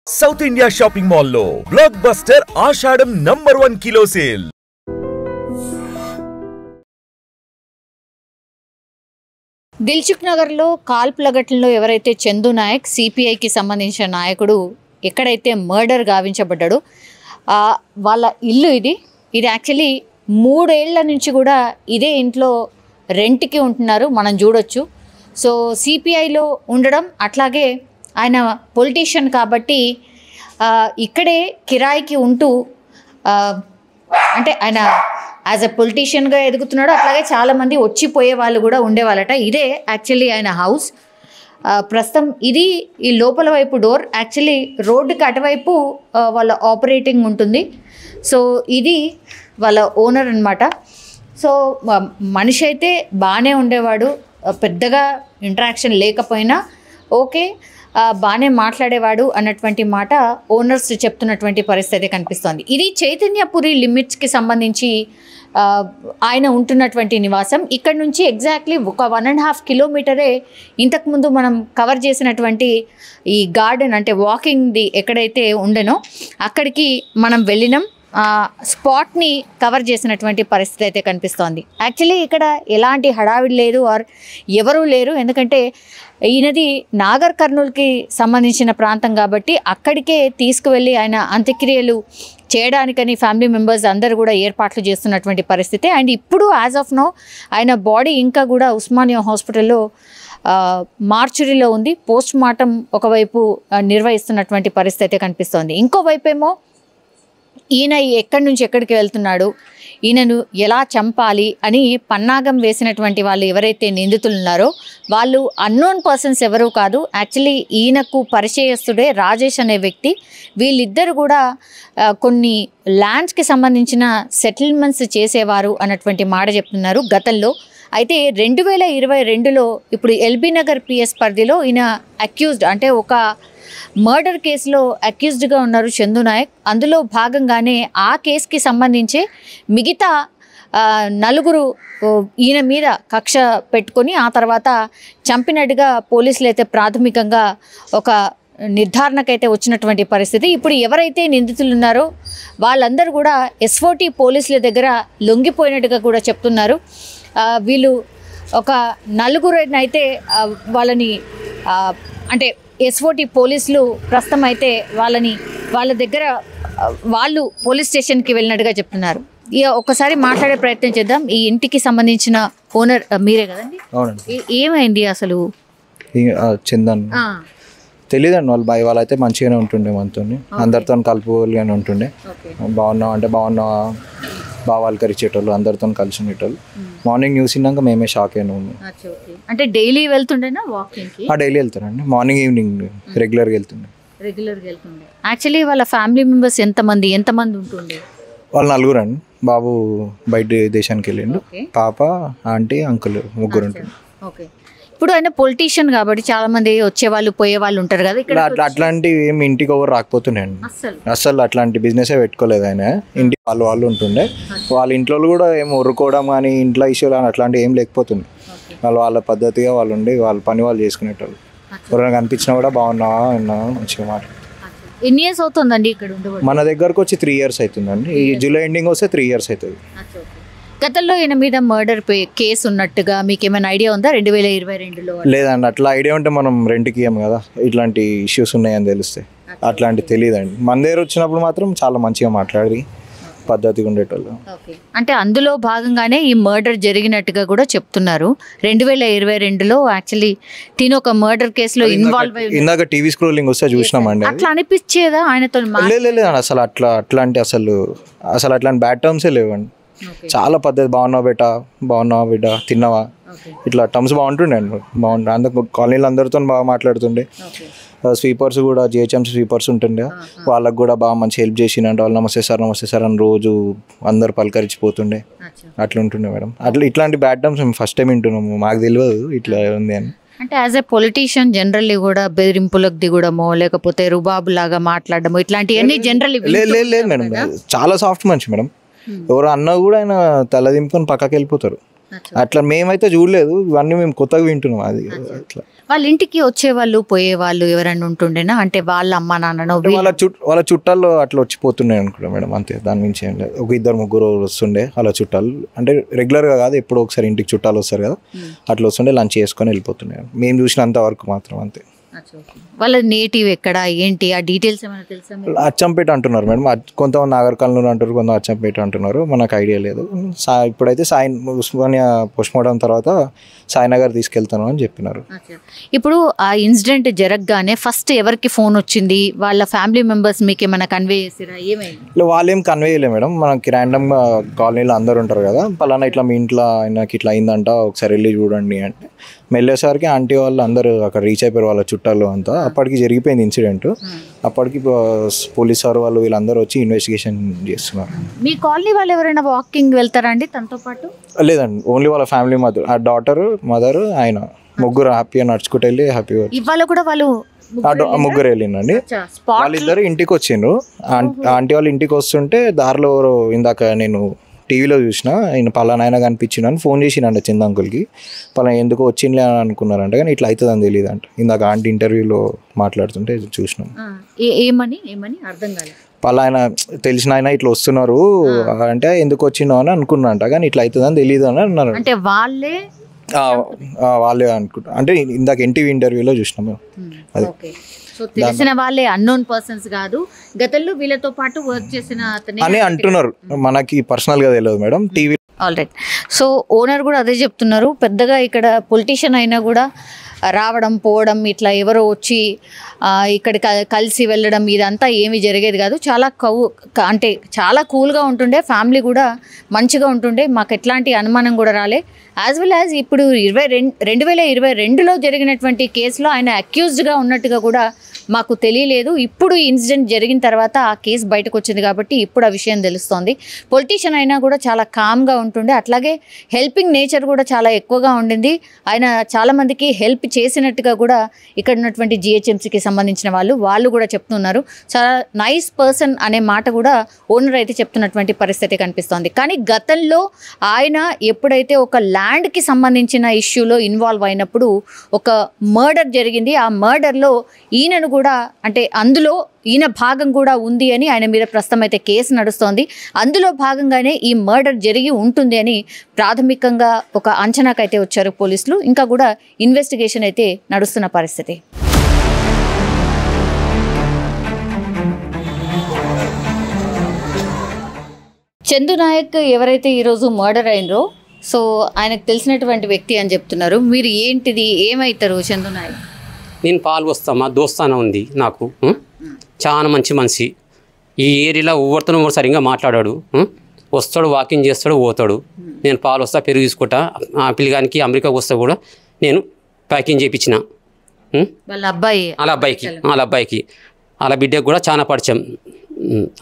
South India shopping mall లో block buster ఆషాఢం #1 kilo sale. Dilsukh నగర్లో కాల్పుల ఘటనలో ఎవరైతే చందు నాయక్ సిపిఐకి సంబంధించిన నాయకుడు ఎక్కడైతే మర్డర్ గావించబడ్డాడో వాళ్ళ ఇల్లు ఇది యాక్చువల్లీ 3 ఏళ్ల నుంచి కూడా ఇదే ఇంట్లో రెంట్కి ఉంటున్నారు, మనం చూడొచ్చు. సో సిపిఐలో ఉండడం, అట్లాగే ఆయన పొలిటీషియన్ కాబట్టి ఇక్కడే కిరాయికి ఉంటూ అంటే ఆయన యాజ్ ఎ పొలిటీషియన్గా ఎదుగుతున్నాడు. అట్లాగే చాలామంది వచ్చిపోయే వాళ్ళు కూడా ఉండేవాళ్ళట. ఇదే యాక్చువల్లీ ఆయన హౌస్. ప్రస్తుతం ఇది ఈ లోపల వైపు డోర్, యాక్చువల్లీ రోడ్డుకి అటువైపు వాళ్ళ ఆపరేటింగ్ ఉంటుంది. సో ఇది వాళ్ళ ఓనర్ అన్నమాట. సో మనిషి అయితే బాగానే ఉండేవాడు, పెద్దగా ఇంటరాక్షన్ లేకపోయినా ఓకే బాగానే మాట్లాడేవాడు అన్నటువంటి మాట ఓనర్స్ చెప్తున్నటువంటి పరిస్థితి కనిపిస్తోంది. ఇది చైతన్యపురి లిమిట్స్కి సంబంధించి ఆయన ఉంటున్నటువంటి నివాసం. ఇక్కడ నుంచి ఎగ్జాక్ట్లీ ఒక 1.5 కిలోమీటరే ఇంతకుముందు మనం కవర్ చేసినటువంటి ఈ గార్డెన్ అంటే వాకింగ్ది ఎక్కడైతే ఉండెనో అక్కడికి మనం వెళ్ళినాం. స్పాట్ని కవర్ చేసినటువంటి పరిస్థితి అయితే కనిపిస్తోంది. యాక్చువల్లీ ఇక్కడ ఎలాంటి హడావిడి లేదు ఆర్ ఎవరూ లేరు, ఎందుకంటే ఈయనది నాగర్ కర్నూల్కి సంబంధించిన ప్రాంతం కాబట్టి అక్కడికే తీసుకువెళ్ళి ఆయన అంత్యక్రియలు చేయడానికని ఫ్యామిలీ మెంబర్స్ అందరూ కూడా ఏర్పాట్లు చేస్తున్నటువంటి పరిస్థితి. అండ్ ఇప్పుడు యాజ్ ఆఫ్ నౌ ఆయన బాడీ ఇంకా కూడా ఉస్మానియా హాస్పిటల్లో మార్చురీలో ఉంది. పోస్ట్ మార్టం ఒకవైపు నిర్వహిస్తున్నటువంటి పరిస్థితి అయితే కనిపిస్తోంది. ఇంకోవైపు ఏమో ఈయన ఎక్కడి నుంచి ఎక్కడికి వెళ్తున్నాడు, ఈయనను ఎలా చంపాలి అని పన్నాగం వేసినటువంటి వాళ్ళు ఎవరైతే నిందితులు ఉన్నారో వాళ్ళు అన్నోన్ పర్సన్స్ ఎవరూ కాదు. యాక్చువల్లీ ఈయనకు పరిచయస్తుడే రాజేష్ అనే వ్యక్తి. వీళ్ళిద్దరు కూడా కొన్ని ల్యాండ్స్కి సంబంధించిన సెటిల్మెంట్స్ చేసేవారు అన్నటువంటి మాట చెప్తున్నారు గతంలో. అయితే 2022లో ఇప్పుడు ఎల్బీ నగర్ పిఎస్ పరిధిలో ఈయన అక్యూజ్డ్ అంటే ఒక మర్డర్ కేసులో అక్యూజ్డ్గా ఉన్నారు చందు నాయక్. అందులో భాగంగానే ఆ కేసుకి సంబంధించి మిగతా 4 ఈయన మీద కక్ష పెట్టుకొని ఆ తర్వాత చంపినట్టుగా పోలీసులు అయితే ప్రాథమికంగా ఒక నిర్ధారణకైతే వచ్చినటువంటి పరిస్థితి. ఇప్పుడు ఎవరైతే నిందితులు ఉన్నారో వాళ్ళందరూ కూడా ఎస్ఓటీ పోలీసుల దగ్గర లొంగిపోయినట్టుగా కూడా చెప్తున్నారు. వీళ్ళు ఒక 4 అయితే వాళ్ళని అంటే ఎస్ఓటీ పోలీసులు ప్రస్తుతం అయితే వాళ్ళ దగ్గర వాళ్ళు పోలీస్ స్టేషన్కి వెళ్ళినట్టుగా చెప్తున్నారు. ఇక ఒకసారి మాట్లాడే ప్రయత్నం చేద్దాం. ఈ ఇంటికి సంబంధించిన ఓనర్ మీరే కదండి? ఏమైంది అసలు? చందన్ తెలీదండి, వాళ్ళు అయితే మంచిగానే ఉంటుండే, మనతో అందరితో కలుపుగానే ఉంటుండే. బాగున్నావు అంటే బాగున్నావా బాగా పలకరించేటోళ్ళు, అందరితో కలిసి ఉండేటోళ్ళు. మార్నింగ్ న్యూస్ విన్నాక మేమే షాక్ అయినాము. అంటే డైలీ వెళ్తుండేనా వాకింగ్కి? డైలీ వెళ్తానండి, మార్నింగ్ ఈవినింగ్ రెగ్యులర్గా వెళ్తుండే. యాక్చువల్లీ వాళ్ళ ఫ్యామిలీ మెంబర్స్ ఎంతమంది ఉంటుండే? వాళ్ళు 4 అండి. బాబు బయట దేశానికి వెళ్ళిండు, పాప, ఆంటీ, అంకుల్ 3 ఉంటుంది. ఓకే. ఇప్పుడు ఆయన పొలిటీషియన్ కాబట్టి చాలా మంది వచ్చేవాళ్ళు పోయేవాళ్ళు ఉంటారు కదా ఇక్కడ. అట్లాంటివి ఏమి ఇంటికి ఎవరు రాకపోతున్నాయండి అసలు. అట్లాంటి బిజినెస్ పెట్టుకోలేదు ఆయన. ఇంటి వాళ్ళు ఉంటుండే. వాళ్ళ ఇంట్లో కూడా ఏం ఉరుకోవడం కానీ ఇంట్లో ఇష్యూలు కానీ అట్లాంటివి ఏం లేకపోతుంది. వాళ్ళ పద్ధతిగా వాళ్ళు ఉండి వాళ్ళ పని వాళ్ళు చేసుకునేటోళ్ళు. ఎవరైనా కనిపించినా కూడా బాగున్నావా మంచిగా మాట్లాడు. ఎన్ని ఇయర్స్ అవుతుందండి ఇక్కడ? మన దగ్గరకు వచ్చి 3 years అవుతుందండి. ఈ జూలై ఎండింగ్ వస్తే 3 years అవుతుంది. గతంలో ఈయన మీద మర్డర్ కేసు ఉన్నట్టుగా మీకు ఏమైనా ఐడియా ఉందా 2022లో? లేదండి, అట్లా ఐడియా ఉంటే మనం రెంట్కి ఇవ్వం కదా. ఇట్లాంటి ఇష్యూస్ ఉన్నాయని తెలిస్తే అట్లాంటి తెలియదండి. మన దగ్గర వచ్చినప్పుడు మాత్రం చాలా మంచిగా మాట్లాడి పద్ధతిగా ఉండేటోళ్ళు. అంటే అందులో భాగంగానే ఈ మర్డర్ జరిగినట్టుగా కూడా చెప్తున్నారు. 2022లో యాక్చువల్లీ తిను ఒక మర్డర్ కేసులో ఇన్వాల్వ్ అయ్యి ఇందాక టీవీ స్క్రోలింగ్ వస్తే చూసినామండి. అట్లా అనిపించేదా ఆయనతో? లేదు అసలు అట్లాంటి అట్లాంటి బ్యాడ్ టర్మ్సే లేవండి. చాలా పద్ధతి, బాగున్నావా బిడ్డ తిన్నావా, ఇట్లా టర్మ్స్ బాగుంటుండే అండి. అందుకు కాలనీలో అందరితో బాగా మాట్లాడుతుండే. స్వీపర్స్ కూడా జిహెచ్ఎంసీ స్వీపర్స్ ఉంటుండే, వాళ్ళకు కూడా బాగా మంచి హెల్ప్ చేసిండే. వాళ్ళు నమస్తే సార్ అని రోజు అందరు పలకరించిపోతుండే. అట్లా ఉంటుండే మేడం. ఇట్లాంటి బ్యాడ్ టర్మ్స్ మేము ఫస్ట్ టైం వింటున్నాము, మాకు తెలియదు ఇట్లా ఉంది అని. అంటే యాజ్ ఎ పొలిటీషియన్ జనరల్లీ కూడా బెదిరింపులకు దిగడమో లేకపోతే రుబాబు లాగా మాట్లాడడమో ఇట్లాంటివన్నీ జనరల్లీ లేదు మేడం. చాలా సాఫ్ట్ మనిషి మేడం. ఎవరు అన్నా కూడా ఆయన తల దింపుకొని పక్కకి వెళ్ళిపోతారు. అట్లా మేమైతే చూడలేదు, ఇవన్నీ మేము కొత్తగా వింటున్నాం. అది అట్లా వాళ్ళ ఇంటికి వచ్చేవాళ్ళు పోయేవాళ్ళు ఎవరైనా ఉంటుండేనా, అంటే వాళ్ళ అమ్మ నాన్ననో వాళ్ళ చుట్టాలు అట్లా వచ్చిపోతున్నాయి అనుకుంటా మేడం, అంతే, దాని మించి ఏం లేదు. ఒక 2-3 వస్తుండే అలా చుట్టాలు, అంటే రెగ్యులర్గా కాదు, ఎప్పుడో ఒకసారి ఇంటికి చుట్టాలు వస్తారు కదా, అట్లా వస్తుండే, లంచ్ చేసుకొని వెళ్ళిపోతున్నాయి. మేము చూసినంత వరకు మాత్రం అంతే. వాళ్ళ నేటివ్ ఎక్కడ ఏంటి ఆ డీటెయిల్స్ ఏమైనా తెలుసా? అచ్చంపేట అంటున్నారు మేడం, కొంతమంది నాగర్కర్నూలు అంటారు, కొంతమంది అచ్చంపేట అంటున్నారు, మనకు ఐడియా లేదు. ఇప్పుడైతే ఉస్మానియా పోస్ట్మార్టం తర్వాత సాయినగర్ తీసుకెళ్తాను అని చెప్పినారు. ఇప్పుడు ఆ ఇన్సిడెంట్ జరగగానే ఫస్ట్ ఎవరికి ఫోన్ వచ్చింది? వాళ్ళ ఫ్యామిలీ మెంబర్స్ మీకు ఏమైనా కన్వే చేసిరా? ఏమైంది? వాళ్ళు ఏం కన్వే చేయలేదు మేడం, మనకి ర్యాండమ్గా కాలనీలో అందరు ఉంటారు కదా, పలానా ఇట్లా మీ ఇంట్లో ఆయనకి ఇట్లా అయిందంట, ఒకసారి వెళ్ళి చూడండి అంటే వెళ్ళేసరికి ఆంటీ వాళ్ళు అందరూ అక్కడ రీచ్ అయిపోయారు, వాళ్ళ చుట్టాలు అంతా. అప్పటికి జరిగిపోయింది ఇన్సిడెంట్. అప్పటికి పోలీస్ సార్ వాళ్ళు వీళ్ళందరూ వచ్చి ఇన్వెస్టిగేషన్ చేస్తున్నారు. మీ కాలనీ వాళ్ళు ఎవరైనా వాకింగ్ వెళ్తారా అండి తనతో పాటు? లేదండి, ఓన్లీ వాళ్ళ ఫ్యామిలీ మదర్, ఆ డాటర్, మదర్, ఆయన ముగ్గురు హ్యాపీగా నడుచుకుంటూ వెళ్ళి హ్యాపీగా. ఇవాళ కూడా వాళ్ళు ముగ్గురు వెళ్ళిందండి. వాళ్ళిద్దరు ఇంటికి వచ్చిండ్రు. ఆంటీ వాళ్ళు ఇంటికి వస్తుంటే దారిలో ఇందాక నేను టీవీలో చూసిన ఆయన పలానా కనిపించిందని ఫోన్ చేసినంట చంద అంకుల్కి. పలానా ఎందుకు వచ్చిందిలే అని అనుకున్నారంట, కానీ ఇట్లా అవుతుందని తెలియదు అంట. ఇందాక ఆంటీ ఇంటర్వ్యూలో మాట్లాడుతుంటే చూసినాం. ఏమని అర్థం కాలేదు. పలానా తెలిసిన ఆయన ఇట్లా వస్తున్నారు అంటే ఎందుకు వచ్చినావు అని అనుకున్నారంట, కానీ ఇట్లా అవుతుందని తెలియదు అని అన్నారు. అంటే వాళ్ళే అనుకుంటా, అంటే ఇందాక ఎన్టీవీ ఇంటర్వ్యూలో చూసినాం మేము. అది సో తెలిసిన వాళ్ళే, అన్నోన్ పర్సన్స్ కాదు, గతంలో వీళ్ళతో పాటు వర్క్ చేసిన అని అంటున్నారు. మనకి పర్సనల్ గా తెలియదు madam, TV. All right. So owner కూడా అదే చెప్తున్నారు, పెద్దగా ఇక్కడ పొలిటీషియన్ అయినా కూడా రావడం పోవడం ఇట్లా ఎవరో వచ్చి ఇక్కడ కలిసి వెళ్ళడం ఇదంతా ఏమీ జరిగేది కాదు. చాలా అంటే చాలా కూల్గా ఉంటుండే, ఫ్యామిలీ కూడా మంచిగా ఉంటుండే, మాకు ఎట్లాంటి అనుమానం కూడా రాలే. యాజ్ వెల్ యాజ్ ఇప్పుడు 2022లో జరిగినటువంటి కేసులో ఆయన అక్యూజ్డ్గా ఉన్నట్టుగా కూడా మాకు తెలియలేదు. ఇప్పుడు ఇన్సిడెంట్ జరిగిన తర్వాత ఆ కేసు బయటకు వచ్చింది కాబట్టి ఇప్పుడు ఆ విషయం తెలుస్తోంది. పొలిటీషియన్ అయినా కూడా చాలా కామ్గా ఉంటుండే, అట్లాగే హెల్పింగ్ నేచర్ కూడా చాలా ఎక్కువగా ఉండింది. ఆయన చాలామందికి హెల్ప్ చేసినట్టుగా కూడా ఇక్కడ ఉన్నటువంటి జిహెచ్ఎంసీకి సంబంధించిన వాళ్ళు కూడా చెప్తున్నారు. చాలా నైస్ పర్సన్ అనే మాట కూడా ఓనర్ అయితే చెప్తున్నటువంటి పరిస్థితి కనిపిస్తోంది. కానీ గతంలో ఆయన ఎప్పుడైతే ఒక ల్యాండ్కి సంబంధించిన ఇష్యూలో ఇన్వాల్వ్ అయినప్పుడు ఒక మర్డర్ జరిగింది. ఆ మర్డర్లో ఈయనను కూడా, అంటే అందులో ఈయన భాగం కూడా ఉంది అని ఆయన మీద ప్రస్తుతం అయితే కేసు నడుస్తోంది. అందులో భాగంగానే ఈ మర్డర్ జరిగి ఉంటుంది అని ప్రాథమికంగా ఒక అంచనాకైతే వచ్చారు పోలీసులు. ఇంకా కూడా ఇన్వెస్టిగేషన్ అయితే నడుస్తున్న పరిస్థితి. చందు నాయక్ ఎవరైతే ఈరోజు మర్డర్ అయినరో, సో ఆయనకు తెలిసినటువంటి వ్యక్తి అని చెప్తున్నారు. మీరు ఏంటిది, ఏమవుతారు చందు నాయక్? నేను పాలు వస్తామా, దోస్తానా ఉంది నాకు, చాలా మంచి మనిషి. ఈ ఏరియాలో ఎవరితోనూ సరిగ్గా మాట్లాడాడు, వస్తాడు, వాకింగ్ చేస్తాడు, పోతాడు. నేను పాలు వస్తా, పెరుగు తీసుకుంటా. ఆ పిల్లగానికి అమెరికాకు వస్తే కూడా నేను ప్యాకింగ్ చేయించిన వాళ్ళ అబ్బాయికి వాళ్ళ బిడ్డకు కూడా చాలా పరిచయం.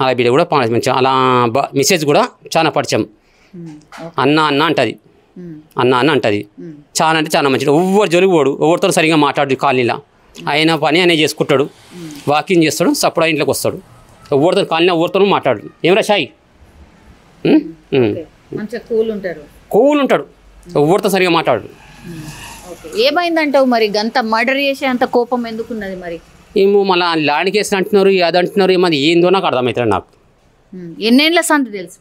వాళ్ళ బిడ్డ కూడా మంచి, అలా మెసేజ్ కూడా చాలా పరిచయం. అన్న అంటది, అన్న అంటది. చాలా అంటే చాలా మంచిది. ఎవరు జోలికి పోడు, ఎవరితో సరిగ్గా మాట్లాడు. కాలనీలో ఆయన పని ఆయన చేసుకుంటాడు, వాకింగ్ చేస్తాడు, సప్పుడు ఇంట్లోకి వస్తాడు. ఎవరితో కాలనీలో ఎవరితోనూ మాట్లాడు. ఏమరా షాయి, కూల్ ఉంటాడు, ఎవరితో సరిగ్గా మాట్లాడు. ఏమైందంటావు మరి? గంత మర్డర్ చేసే అంత కోపం ఎందుకున్నది మరి? ఏమో మళ్ళీ ల్యాండ్ కేసులు అంటున్నారు, అది అంటున్నారు, ఏమది ఏందో నాకు అర్థమవుతుంది. నాకు ఎన్నేళ్ళ సంతి తెలుసు?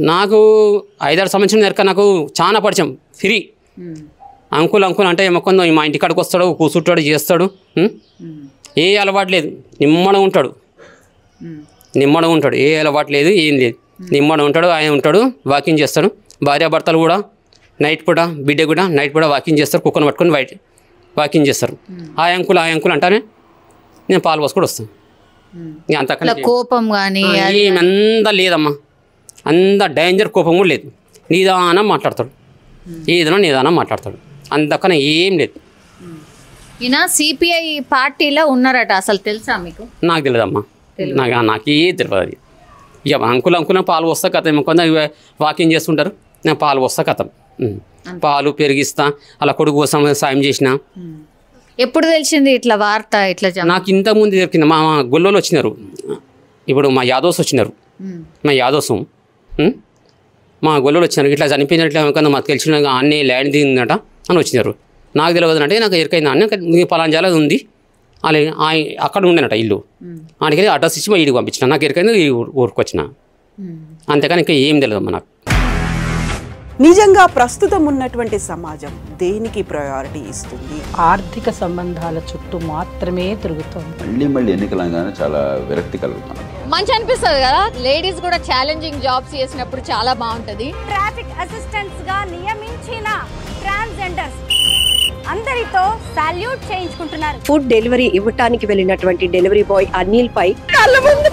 నాకు 5-6 సంవత్సరం వరకు నాకు చాలా పరిచయం. ఫ్రీ అంకుల్ అంటే ఏమొక్కందో మా ఇంటికాడికి వస్తాడు, కూర్చుంటాడు, చేస్తాడు. ఏ అలవాటు లేదు, నిమ్మడం ఉంటాడు, ఏ అలవాటు లేదు, ఏం లేదు, నిమ్మడం ఉంటాడు. ఆయన ఉంటాడు, వాకింగ్ చేస్తాడు. భార్యాభర్తలు కూడా నైట్ పూట, బిడ్డ కూడా నైట్ పూట వాకింగ్ చేస్తారు, కుక్కను పట్టుకొని వాకింగ్ చేస్తారు. ఆ అంకుల్ అంటానే నేను పాలు పోసుకొని వస్తాను. అంతకన్నా కోపం కానీ ఏమంతా లేదమ్మా, అంత డేంజర్ కోపం కూడా లేదు. నిదానం మాట్లాడతాడు, ఏదైనా నిదానం మాట్లాడతాడు, అంతకన్నా ఏం లేదు. ఈయన సిపిఐ పార్టీలో ఉన్నారట, అసలు తెలుసా మీకు? నాకు తెలియదమ్మా, నాకే తెలియదు అది. ఇక అంకుల్ పాలు వస్తా కథం, కొంత వాకింగ్ చేస్తుంటారు, నేను పాలు వస్తా కథం, పాలు పెరిగిస్తా, అలా కొడుకు కోసం సాయం చేసిన. ఎప్పుడు తెలిసింది ఇట్లా వార్త? ఇట్లా నాకు ఇంతకుముందు దొరికింది. మా గొల్లోలు వచ్చినారు, ఇప్పుడు మా యాదవ్స్ వచ్చినారు, మా గొల్లోలు వచ్చినారు. ఇట్లా చనిపోయినట్లు మాకు తెలిసిన అన్నీ ల్యాండ్ దిగిందట అని వచ్చినారు. నాకు తెలియదు అంటే నాకు ఎరికైందా అని నీ పలానా జాల ఉంది అలాగే అక్కడ ఉండేనట ఇల్లు ఆయనకి అడ్రస్ ఇచ్చి మా ఇంటికి పంపించిన నాకు ఎరికైంది ఈ ఊరికి వచ్చిన అంతేకాని ఇంకా ఏం తెలియదు అమ్మ నాకు. నిజంగా ప్రస్తుతం ఉన్నటువంటి సమాజం దేనికి ప్రయారిటీ ఇస్తుంది? ఆర్థిక సంబంధాల చుట్టూ మాత్రమే తిరుగుతుంది. మళ్ళీ ఎన్నికలంగానే చాలా విరక్తి కలుగుతుంది. మంచి అనిపిస్తుంది కదా, లేడీస్ కూడా ఛాలెంజింగ్ జాబ్స్ చేసినప్పుడు చాలా బాగుంటది. ట్రాఫిక్ అసిస్టెంట్స్ గా నియమించిన ట్రాన్స్జెండర్స్ అందరితో సాల్యూట్ చేయించుకుంటున్నారు. ఫుడ్ డెలివరీ ఇవ్వటానికి వెళ్ళినటువంటి డెలివరీ బాయ్ అనిల్ పై కళ్ళ ముందు